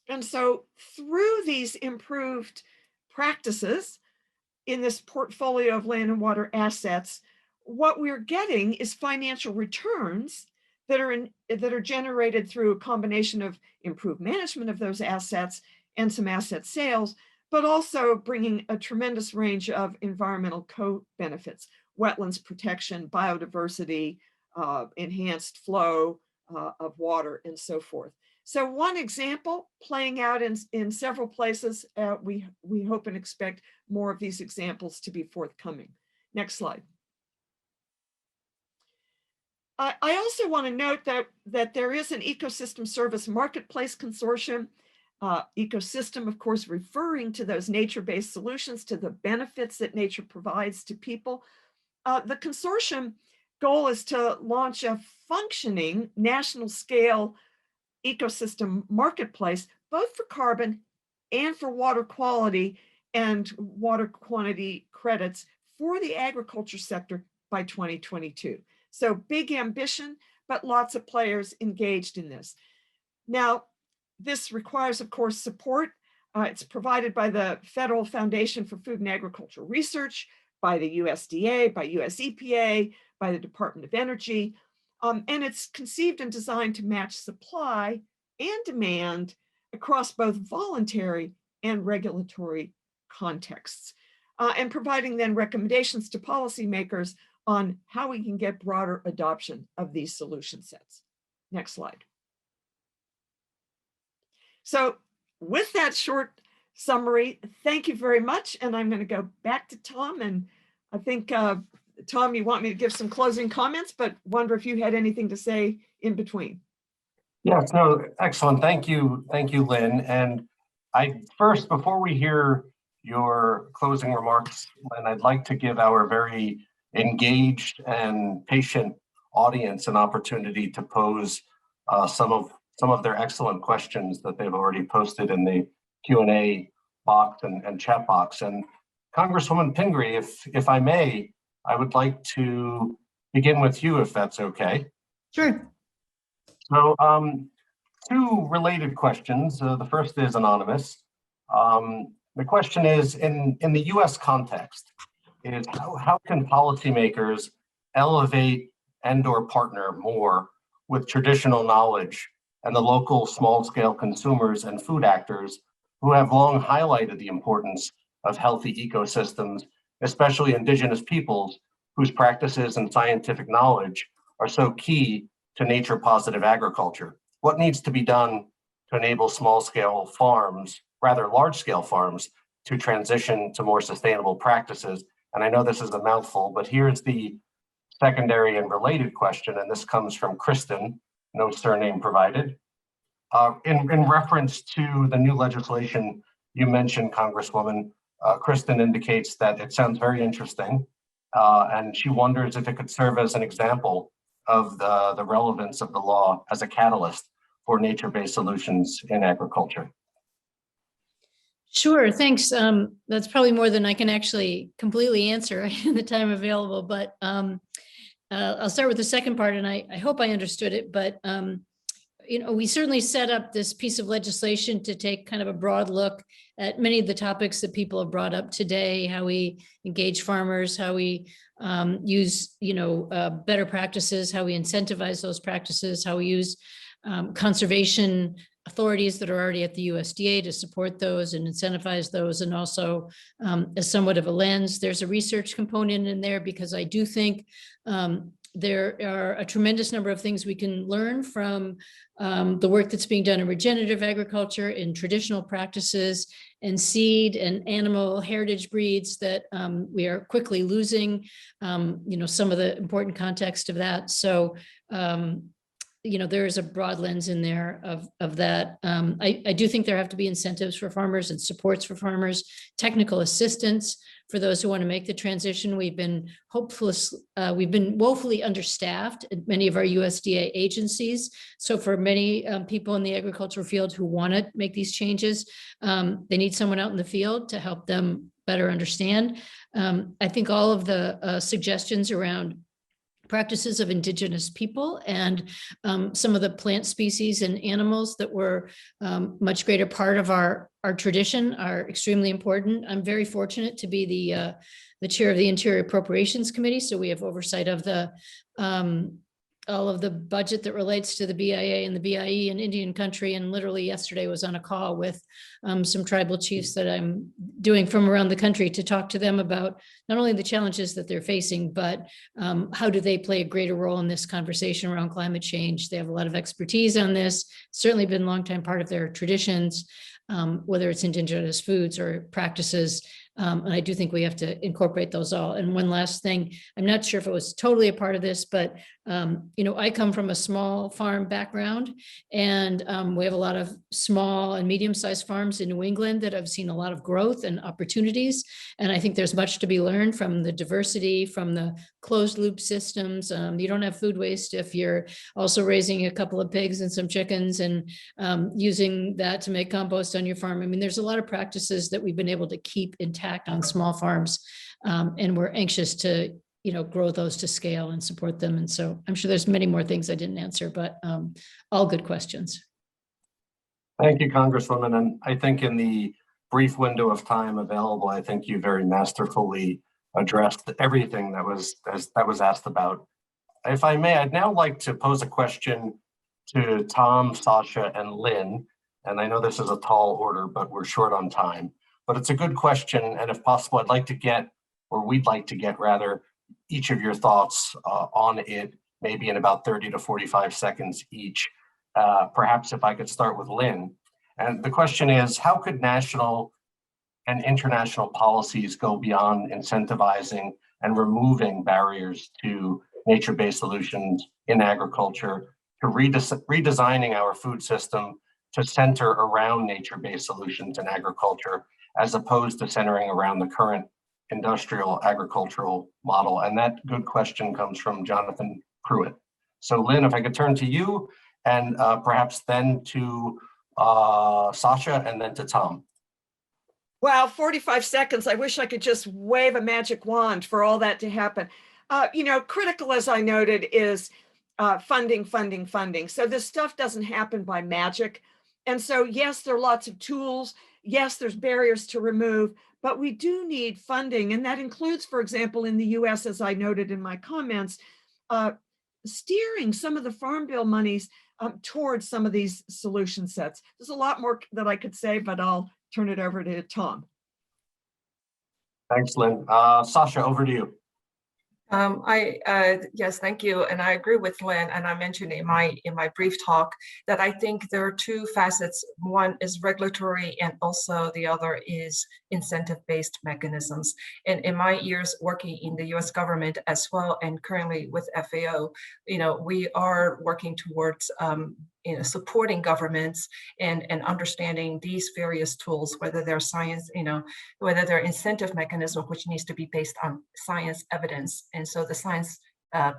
And so through these improved practices in this portfolio of land and water assets, what we're getting is financial returns that are generated through a combination of improved management of those assets and some asset sales, but also bringing a tremendous range of environmental co-benefits: wetlands protection, biodiversity, enhanced flow of water, and so forth. So one example playing out in several places. We hope and expect more of these examples to be forthcoming. Next slide. I also want to note that there is an ecosystem service marketplace consortium. Ecosystem, of course, referring to those nature-based solutions, to the benefits that nature provides to people. The consortium goal is to launch a functioning national scale ecosystem marketplace, both for carbon and for water quality and water quantity credits for the agriculture sector by 2022. So big ambition, but lots of players engaged in this. Now, this requires, of course, support. It's provided by the Federal Foundation for Food and Agricultural Research, by the USDA, by US EPA, by the Department of Energy. And it's conceived and designed to match supply and demand across both voluntary and regulatory contexts, and providing then recommendations to policymakers on how we can get broader adoption of these solution sets. Next slide. So with that short summary, thank you very much. And I'm going to go back to Tom. And I think, Tom, you want me to give some closing comments, but wonder if you had anything to say in between. Yes, no, excellent. Thank you, Lynn. And first, before we hear your closing remarks, Lynn, I'd like to give our very engaged and patient audience an opportunity to pose some of their excellent questions that they've already posted in the Q&A box and chat box. And Congresswoman Pingree, if I may, I would like to begin with you, if that's okay. Sure. So two related questions. The first is anonymous. The question is, in the US context, is how can policymakers elevate and/or partner more with traditional knowledge and the local small-scale consumers and food actors who have long highlighted the importance of healthy ecosystems, especially indigenous peoples whose practices and scientific knowledge are so key to nature-positive agriculture? What needs to be done to enable small-scale farms, rather large-scale farms, to transition to more sustainable practices? And I know this is a mouthful, but here's the secondary and related question, and this comes from Kristen, no surname provided. In reference to the new legislation you mentioned, Congresswoman, Kristen indicates that it sounds very interesting, and she wonders if it could serve as an example of the relevance of the law as a catalyst for nature-based solutions in agriculture. Sure, thanks. That's probably more than I can actually completely answer in the time available, but I'll start with the second part, and I hope I understood it. But we certainly set up this piece of legislation to take kind of a broad look at many of the topics that people have brought up today, how we engage farmers, how we use, better practices, how we incentivize those practices, how we use conservation authorities that are already at the USDA to support those and incentivize those. And also as somewhat of a lens, there's a research component in there, because I do think there are a tremendous number of things we can learn from the work that's being done in regenerative agriculture, in traditional practices, and seed and animal heritage breeds that we are quickly losing, some of the important context of that. So, there is a broad lens in there of that. I do think there have to be incentives for farmers and supports for farmers, technical assistance for those who want to make the transition. We've been woefully understaffed at many of our USDA agencies. So for many people in the agricultural field who want to make these changes, they need someone out in the field to help them better understand. I think all of the suggestions around practices of indigenous people and some of the plant species and animals that were much greater part of our tradition are extremely important. I'm very fortunate to be the chair of the Interior Appropriations Committee, so we have oversight of all of the budget that relates to the BIA and the BIE in Indian country. And literally yesterday was on a call with some tribal chiefs that I'm doing from around the country to talk to them about not only the challenges that they're facing, but how do they play a greater role in this conversation around climate change. They have a lot of expertise on this, certainly been a long time part of their traditions, whether it's indigenous foods or practices. And I do think we have to incorporate those all. And one last thing, I'm not sure if it was totally a part of this, but I come from a small farm background, and we have a lot of small and medium-sized farms in New England that have seen a lot of growth and opportunities. And I think there's much to be learned from the diversity, from the closed loop systems. You don't have food waste if you're also raising a couple of pigs and some chickens and using that to make compost on your farm. I mean, there's a lot of practices that we've been able to keep intact on small farms, and we're anxious to grow those to scale and support them. And so I'm sure there's many more things I didn't answer, but all good questions. Thank you, Congresswoman. And I think in the brief window of time available, I think you very masterfully addressed everything that was asked about. If I may, I'd now like to pose a question to Tom, Sasha, and Lynn. And I know this is a tall order, but we're short on time. But it's a good question. And if possible, we'd like to get rather, each of your thoughts on it, maybe in about 30 to 45 seconds each. Perhaps if I could start with Lynn. And the question is, how could national and international policies go beyond incentivizing and removing barriers to nature-based solutions in agriculture, to redesigning our food system to center around nature-based solutions in agriculture, as opposed to centering around the current industrial agricultural model? And that good question comes from Jonathan Pruitt. So Lynn, if I could turn to you, and perhaps then to Sasha, and then to Tom. Wow, 45 seconds. I wish I could just wave a magic wand for all that to happen. Critical, as I noted, is funding. So this stuff doesn't happen by magic. And so, yes, there are lots of tools. Yes, there's barriers to remove, but we do need funding. And that includes, for example, in the US, as I noted in my comments, steering some of the Farm Bill monies towards some of these solution sets. There's a lot more that I could say, but I'll turn it over to Tom. Thanks, Lynn. Sasha, over to you. Yes, thank you. And I agree with Lynn, and I mentioned in my brief talk that I think there are two facets. One is regulatory, and also the other is incentive-based mechanisms. And in my years working in the US government as well, and currently with FAO, we are working towards supporting governments and understanding these various tools, whether they're science, whether they're incentive mechanism, which needs to be based on science evidence. And so the science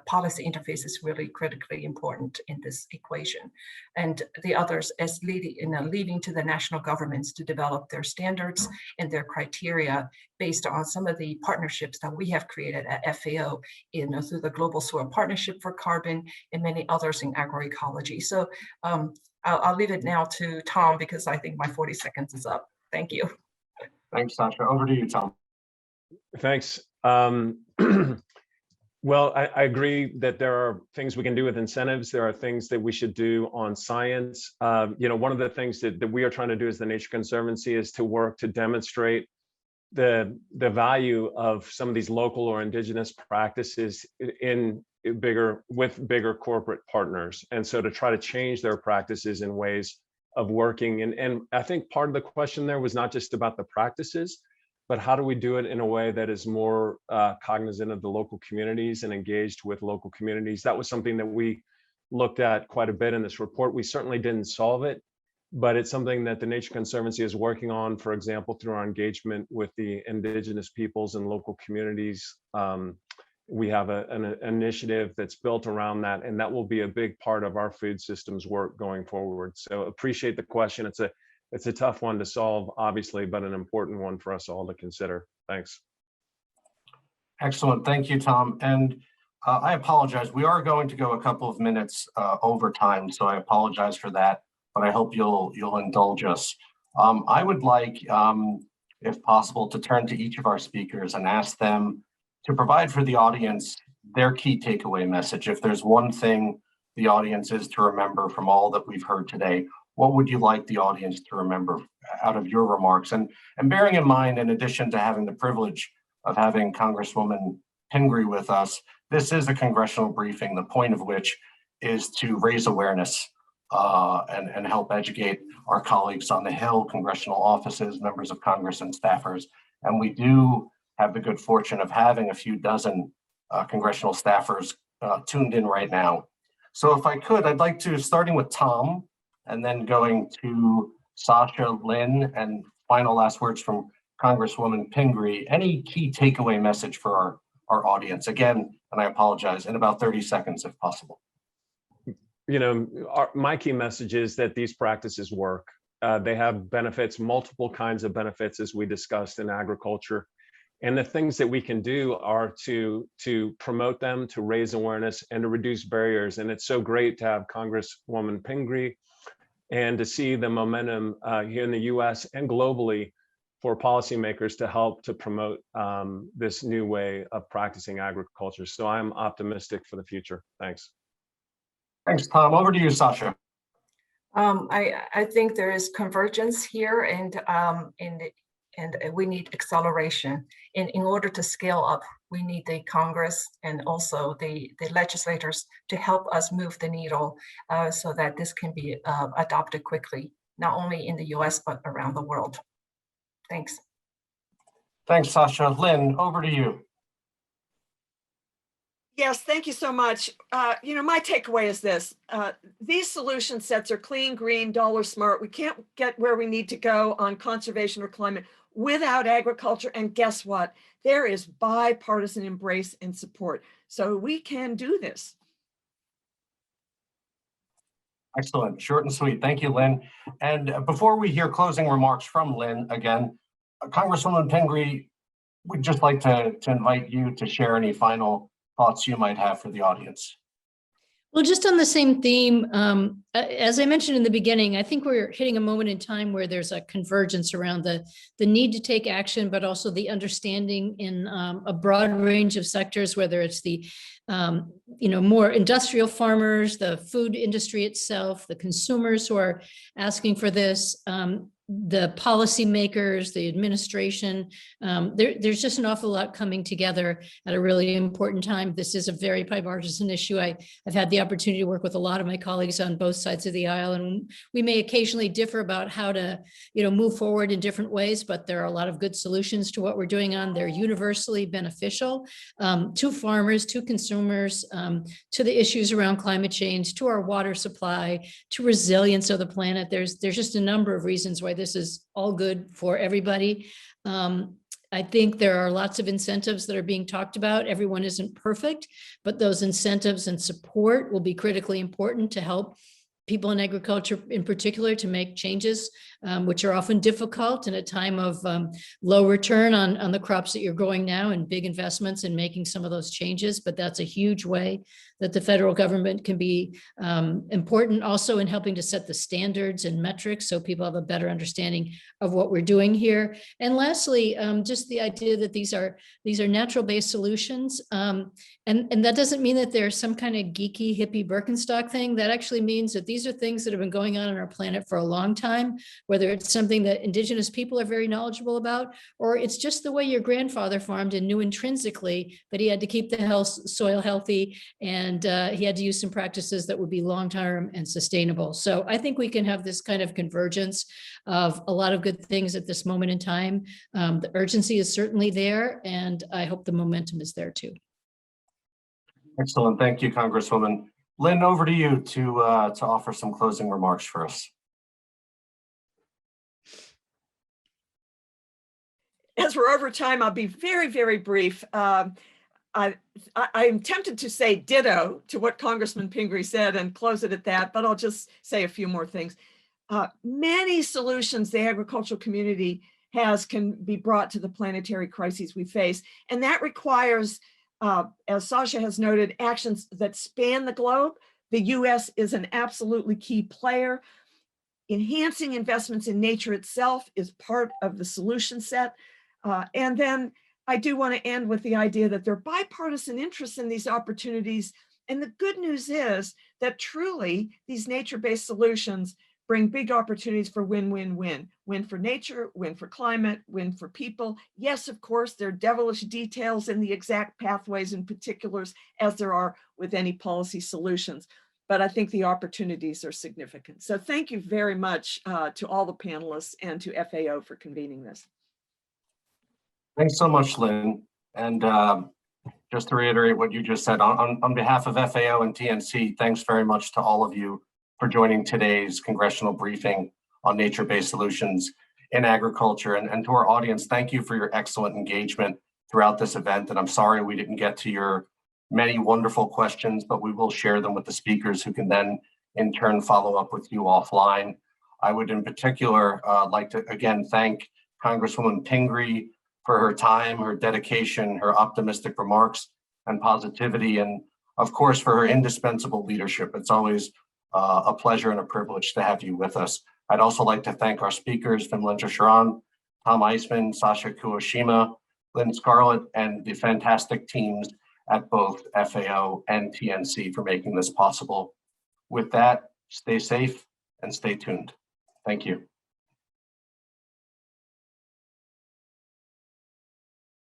policy interface is really critically important in this equation. And the others as leaving to the national governments to develop their standards and their criteria based on some of the partnerships that we have created at FAO through the Global Soil Partnership for Carbon and many others in agroecology. So I'll leave it now to Tom because I think my 40 seconds is up. Thank you. Thanks, Sasha. Over to you, Tom. Thanks. Well, I agree that there are things we can do with incentives. There are things that we should do on science. One of the things that we are trying to do as the Nature Conservancy is to work to demonstrate the value of some of these local or indigenous practices with bigger corporate partners. And so to try to change their practices in ways of working. And I think part of the question there was not just about the practices, but how do we do it in a way that is more cognizant of the local communities and engaged with local communities? That was something that we looked at quite a bit in this report. We certainly didn't solve it, but it's something that the Nature Conservancy is working on, for example, through our engagement with the indigenous peoples and local communities. We have an initiative that's built around that, and that will be a big part of our food systems work going forward. So appreciate the question. It's a tough one to solve, obviously, but an important one for us all to consider. Thanks. Excellent. Thank you, Tom. And I apologize. We are going to go a couple of minutes over time, so I apologize for that, but I hope you'll indulge us. I would like, if possible, to turn to each of our speakers and ask them to provide for the audience their key takeaway message. If there's one thing the audience is to remember from all that we've heard today, what would you like the audience to remember out of your remarks? And bearing in mind, in addition to having the privilege of having Congresswoman Pingree with us, this is a congressional briefing, the point of which is to raise awareness and help educate our colleagues on the Hill, congressional offices, members of Congress, and staffers. And we do have the good fortune of having a few dozen congressional staffers tuned in right now. So if I could, I'd like to, starting with Tom, and then going to Sasha, Lynn, and final last words from Congresswoman Pingree. Any key takeaway message for our audience? Again, and I apologize, in about 30 seconds if possible. My key message is that these practices work. They have benefits, multiple kinds of benefits, as we discussed in agriculture. And the things that we can do are to promote them, to raise awareness, and to reduce barriers. And it's so great to have Congresswoman Pingree and to see the momentum here in the US and globally for policymakers to help to promote this new way of practicing agriculture. So I'm optimistic for the future. Thanks. Thanks, Tom. Over to you, Sasha. I think there is convergence here, and we need acceleration. In order to scale up, we need the Congress and also the legislators to help us move the needle so that this can be adopted quickly, not only in the US, but around the world. Thanks. Thanks, Sasha. Lynn, over to you. Yes, thank you so much. My takeaway is this. These solution sets are clean, green, dollar smart. We can't get where we need to go on conservation or climate without agriculture. And guess what? There is bipartisan embrace and support. So we can do this. Excellent. Short and sweet. Thank you, Lynn. And before we hear closing remarks from Lynn, again, Congresswoman Pingree, we'd just like to invite you to share any final thoughts you might have for the audience. Well, just on the same theme, as I mentioned in the beginning, I think we're hitting a moment in time where there's a convergence around the need to take action, but also the understanding in a broad range of sectors, whether it's the more industrial farmers, the food industry itself, the consumers who are asking for this, the policymakers, the administration. There's just an awful lot coming together at a really important time. This is a very bipartisan issue. I've had the opportunity to work with a lot of my colleagues on both sides of the aisle, and we may occasionally differ about how to, move forward in different ways, but there are a lot of good solutions to what we're doing on. They're universally beneficial to farmers, to consumers, to the issues around climate change, to our water supply, to resilience of the planet. There's just a number of reasons why this is all good for everybody. I think there are lots of incentives that are being talked about. Everyone isn't perfect, but those incentives and support will be critically important to help people in agriculture in particular to make changes, which are often difficult in a time of low return on the crops that you're growing now and big investments in making some of those changes. But that's a huge way that the federal government can be important also in helping to set the standards and metrics so people have a better understanding of what we're doing here. And lastly, just the idea that these are natural-based solutions. And that doesn't mean that there's some kind of geeky hippie Birkenstock thing. That actually means that these are things that have been going on our planet for a long time, whether it's something that indigenous people are very knowledgeable about, or it's just the way your grandfather farmed and knew intrinsically that he had to keep the soil healthy, and he had to use some practices that would be long-term and sustainable. So I think we can have this kind of convergence of a lot of good things at this moment in time. The urgency is certainly there, and I hope the momentum is there too. Excellent. Thank you, Congresswoman. Lynn, over to you to offer some closing remarks for us. As we're over time, I'll be very, very brief. I'm tempted to say ditto to what Congressman Pingree said and close it at that, but I'll just say a few more things. Many solutions the agricultural community has can be brought to the planetary crises we face, and that requires, as Sasha has noted, actions that span the globe. The US is an absolutely key player. Enhancing investments in nature itself is part of the solution set. And then I do want to end with the idea that there are bipartisan interests in these opportunities. And the good news is that truly these nature-based solutions bring big opportunities for win-win-win. Win for nature, win for climate, win for people. Yes, of course, there are devilish details in the exact pathways and particulars as there are with any policy solutions. But I think the opportunities are significant. So thank you very much to all the panelists and to FAO for convening this. Thanks so much, Lynn. And just to reiterate what you just said, on behalf of FAO and TNC, thanks very much to all of you for joining today's congressional briefing on nature-based solutions in agriculture. And to our audience, thank you for your excellent engagement throughout this event. And I'm sorry we didn't get to your many wonderful questions, but we will share them with the speakers who can then in turn follow up with you offline. I would in particular like to again thank Congresswoman Pingree for her time, her dedication, her optimistic remarks and positivity, and of course for her indispensable leadership. It's always a pleasure and a privilege to have you with us. I'd also like to thank our speakers, Vimlendra Sharan, Tom Iseman, Sasha Koo-Oshima, Lynn, Scarlett, and the fantastic teams at both FAO and TNC for making this possible. With that, stay safe and stay tuned. Thank you.